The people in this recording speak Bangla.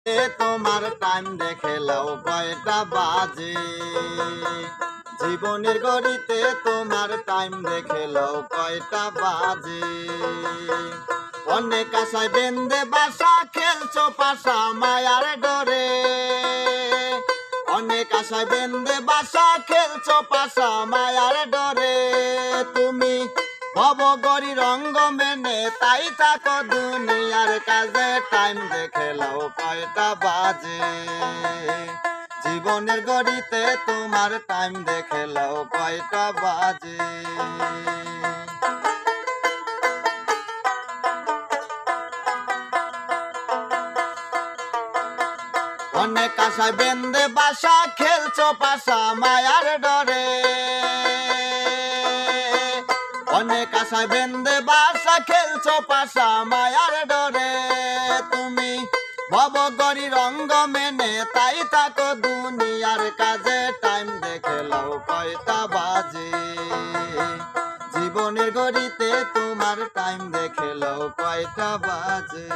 তোমার টাইম দেখে লাও কয়টা বাজে। জীবনের গড়িতে তোমার টাইম দেখে লাও কয়টা বাজে। অনেক আশায় বেঁধে বাসা খেলছো পাশা মায়ার ডরে। অনেক আশায় বেঁধে বাসা খেলছো পাশা মায়ার ডরে। তুমি ভবগরি রঙ্গ মেনে তাই থাকো দুনিয়ার কাজে। টাইম দেখে লাও কয়টা বাজে। জীবনের গড়িতে তোমার টাইম দেখে লাও কয়টা বাজে। অনেক আশায় বেঁধে বাসা খেলছো পাশা মায়ার ডরে। অনেক আশায় বেঁধে বাসা খেলছো পাশা মায়ার ডরে। তুমি ভবগরি রঙ্গ মেনে তাই থাকো দুনিয়ার কাজে। টাইম দেখে লাও কয়টা বাজে। জীবনের গড়িতে তোমার টাইম দেখে লাও কয়টা বাজে।